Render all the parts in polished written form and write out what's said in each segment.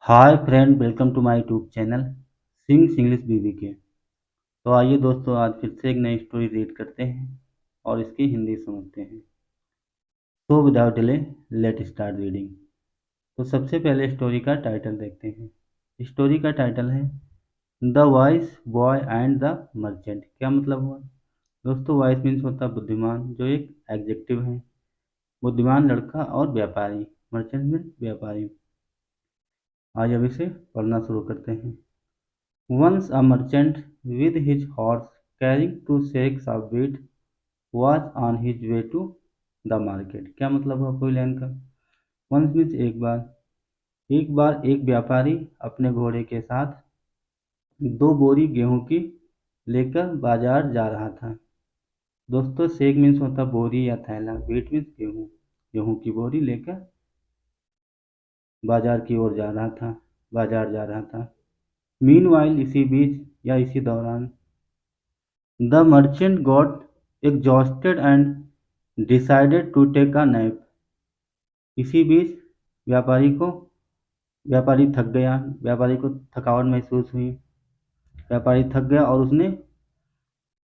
Hi friend, welcome to my YouTube channel sings English BB के। तो आइए दोस्तों, आज फिर से एक नई स्टोरी रीड करते हैं और इसकी हिंदी समझते हैं। So without delay let start reading. तो सबसे पहले स्टोरी का टाइटल देखते हैं। स्टोरी का टाइटल है the vice boy and the merchant. क्या मतलब हुआ दोस्तों? वाइस मीन्स होता है बुद्धिमान, जो एक एडजेक्टिव है। बुद्धिमान लड़का और व्यापारी, मर्चेंट मीन्स व्यापारी। आज अब इसे पढ़ना शुरू करते हैं। Once a merchant with his horse carrying 2 sacks of wheat was on his way to the market। क्या मतलब हुआ पूरी लाइन का? Once मीन्स एक बार एक व्यापारी अपने घोड़े के साथ 2 बोरी गेहूं की लेकर बाजार जा रहा था। दोस्तों, सेक मीन्स होता बोरी या थैला, व्हीट मीन्स गेहूं। गेहूं की बोरी लेकर बाजार की ओर जा रहा था, बाजार जा रहा था। मीनवाइल, इसी बीच या इसी दौरान, The merchant got exhausted and decided to take a nap। इसी बीच व्यापारी थक गया, व्यापारी को थकावट महसूस हुई। व्यापारी थक गया और उसने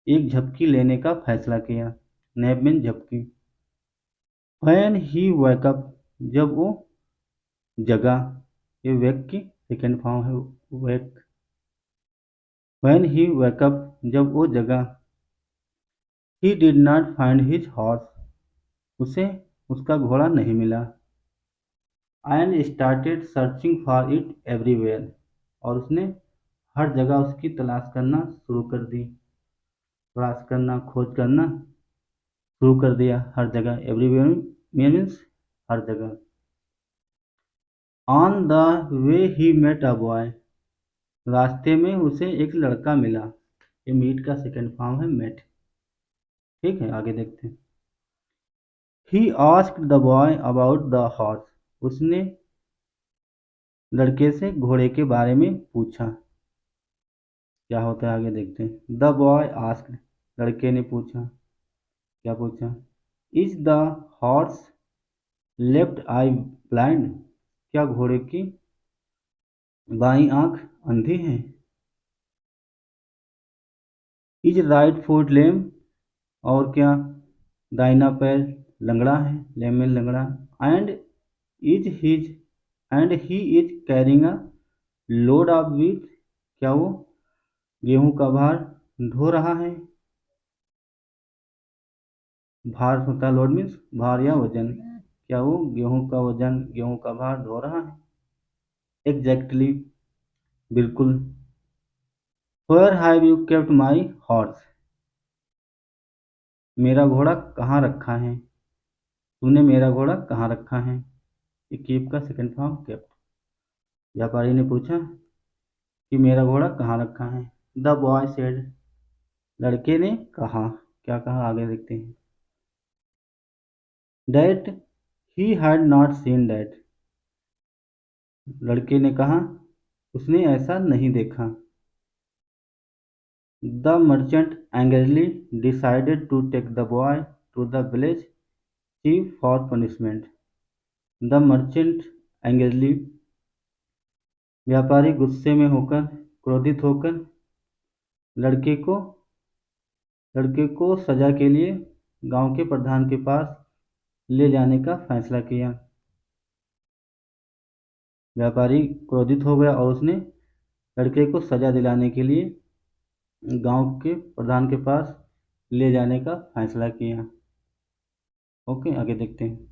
एक झपकी लेने का फैसला किया। नैप मीन झपकी। When he woke up, जब वो जगा, ये वेक की सेकेंड फॉर्म है, वेक। When he woke up, जब वो जगा, he did not find his horse। उसे उसका घोड़ा नहीं मिला। And started searching for it everywhere. और उसने हर जगह उसकी तलाश करना शुरू कर दी। तलाश करना, खोज करना शुरू कर दिया हर जगह। एवरीवेयर मीन्स हर जगह। On the way he met a boy. रास्ते में उसे एक लड़का मिला। ये मीट का सेकेंड फॉर्म है मेट। ठीक है, आगे देखते हैं। He asked the boy about the horse. उसने लड़के से घोड़े के बारे में पूछा। क्या होता है आगे देखते हैं। द बॉय आस्क्ड, लड़के ने पूछा। क्या पूछा? Is the horse left I blind. क्या घोड़े की बाईं आंख अंधी है? इज राइट फुट लेम। और क्या दाहिना पैर लंगड़ा है? लेम में लंगड़ा। And is his and he is carrying a load of wheat. क्या वो गेहूं का भार ढो रहा है? भार होता है लोड मीन्स भार या वजन। क्या वो गेहूं का वजन, गेहूं का भार ढो रहा है? एग्जैक्टली, बिल्कुल। Where have you kept my horse. मेरा घोड़ा कहाँ रखा है? तूने मेरा घोड़ा कहाँ रखा है? ये कीप का सेकंड फॉर्म केप्ट। व्यापारी ने पूछा कि मेरा घोड़ा कहाँ रखा है। द बॉय सेड, लड़के ने कहा। क्या कहा आगे देखते हैं। That he had not seen that. लड़के ने कहा उसने ऐसा नहीं देखा। The merchant angrily decided to take the boy to the village chief for punishment। The merchant angrily, व्यापारी गुस्से में होकर, क्रोधित होकर लड़के को लड़के को सजा के लिए गांव के प्रधान के पास ले जाने का फैसला किया। व्यापारी क्रोधित हो गया और उसने लड़के को सजा दिलाने के लिए गांव के प्रधान के पास ले जाने का फैसला किया। ओके, आगे देखते हैं।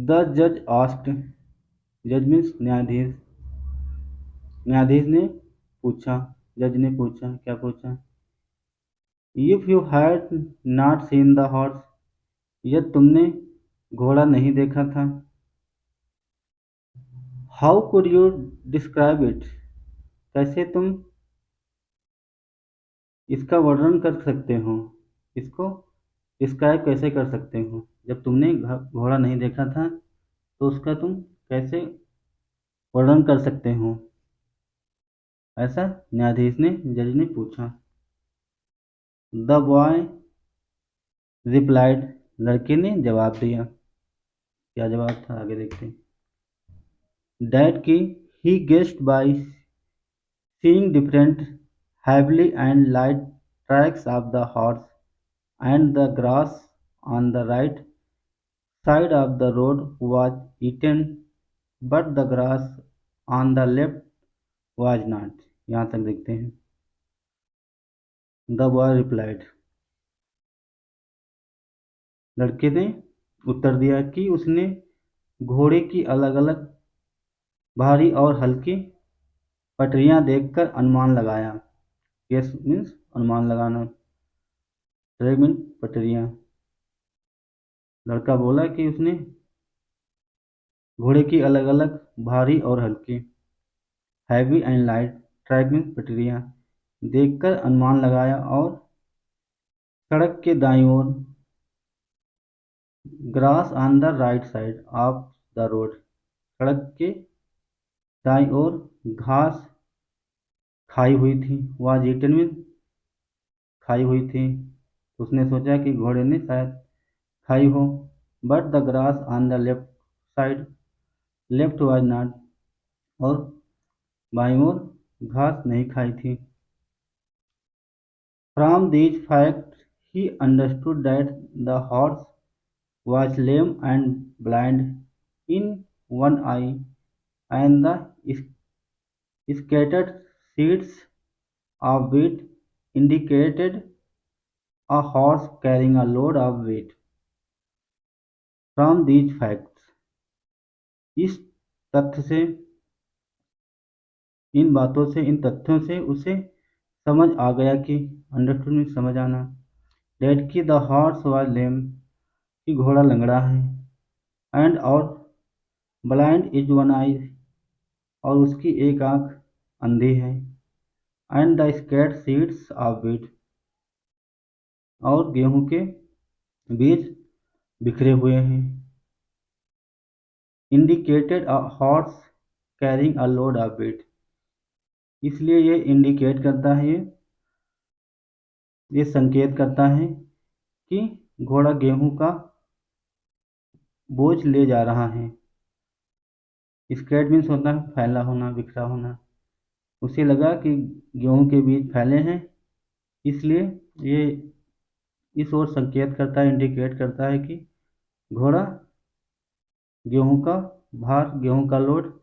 द जज आस्क्ड, जज मीन्स न्यायाधीश। न्यायाधीश ने पूछा, जज ने पूछा। क्या पूछा? If you had not seen the horse. यदि तुमने घोड़ा नहीं देखा था। How could you describe it. कैसे तुम इसका वर्णन कर सकते हो? इसको डिस्क्राइब कैसे कर सकते हो? जब तुमने घोड़ा नहीं देखा था तो उसका तुम कैसे वर्णन कर सकते हो? ऐसा न्यायाधीश ने, जज ने पूछा। द बॉय रिप्लाइड, लड़के ने जवाब दिया। क्या जवाब था आगे देखते हैं। that he guessed by seeing different heavy and light tracks of the horse and the grass on the right side of the road was eaten but the grass on the left was not। यहाँ तक देखते हैं। The boy replied, लड़के ने उत्तर दिया कि उसने घोड़े की अलग अलग भारी और हल्की पटरियां देखकर अनुमान लगाया। गेस मीन्स अनुमान लगाना, ट्रैक मीन्स पटरियां। लड़का बोला कि उसने घोड़े की अलग अलग भारी और हल्की, heavy and light track means पटरियां देखकर अनुमान लगाया और सड़क के दाईं ओर, grass on the right side of the road, सड़क के दाईं ओर घास खाई हुई थी। वाज ईटन मीन्स खाई हुई थी। उसने सोचा कि घोड़े ने शायद खाई हो। But the grass on the left side, left was not, और बाईं ओर घास नहीं खाई थी। From these fact he understood that the horse was lame and blind in one eye, and the scattered seeds of wheat indicated a horse carrying a load of weight। From these facts, इस तथ्य से, इन बातों से, इन तथ्यों से उसे समझ आ गया कि, अंडरस्टूड में समझ आना, डेट की द हॉर्स वाज लेम, कि घोड़ा लंगड़ा है, एंड और ब्लाइंड इज वन आई, और उसकी एक आंख अंधी है, and the scattered seeds of wheat, और गेहूं के बीज बिखरे हुए हैं, indicated a horse carrying a load of wheat, इसलिए ये इंडिकेट करता है, ये संकेत करता है कि घोड़ा गेहूं का बोझ ले जा रहा है। स्कैट मीन्स होता है फैला होना, बिखरा होना। उसे लगा कि गेहूं के बीज फैले हैं, इसलिए ये इस ओर संकेत करता है, इंडिकेट करता है कि घोड़ा गेहूं का भार, गेहूं का लोड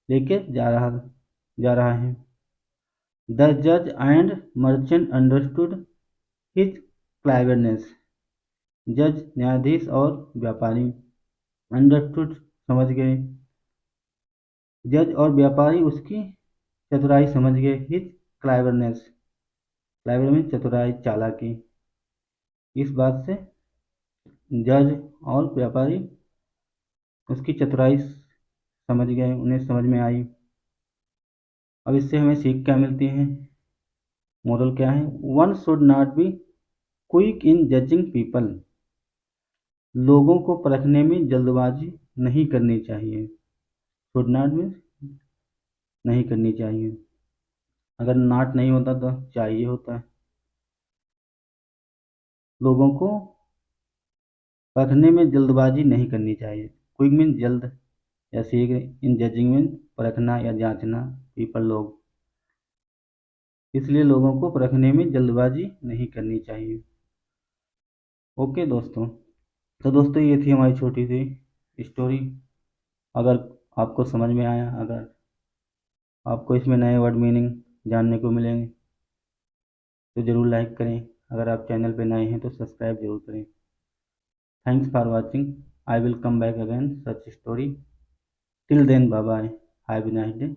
लेके जा रहा है। द जज and merchant understood his cleverness, जज न्यायाधीश और व्यापारी, अंडरस्टूड समझ गए, जज और व्यापारी उसकी चतुराई समझ गए। हिज क्लेवरनेस, क्लेवर में चतुराई, चालाकी। इस बात से जज और व्यापारी उसकी चतुराई समझ गए, उन्हें समझ में आई। अब इससे हमें सीख क्या मिलती है, मोरल क्या है? One should not be quick in judging people, लोगों को परखने में जल्दबाजी नहीं करनी चाहिए। शुड नॉट में नहीं करनी चाहिए, अगर नॉट नहीं होता तो चाहिए होता है। लोगों को परखने में जल्दबाजी नहीं करनी चाहिए। क्विक मीन जल्द या शीघ्र, इन जजिंग मीन परखना या जांचना, पीपल लोग, इसलिए लोगों को परखने में जल्दबाजी नहीं करनी चाहिए। ओके दोस्तों, तो दोस्तों ये थी हमारी छोटी सी स्टोरी। अगर आपको समझ में आया, अगर आपको इसमें नए वर्ड मीनिंग जानने को मिलेंगे तो ज़रूर लाइक करें। अगर आप चैनल पे नए हैं तो सब्सक्राइब जरूर करें। Thanks for watching, I will come back again such story. Till then bye bye, have a nice day.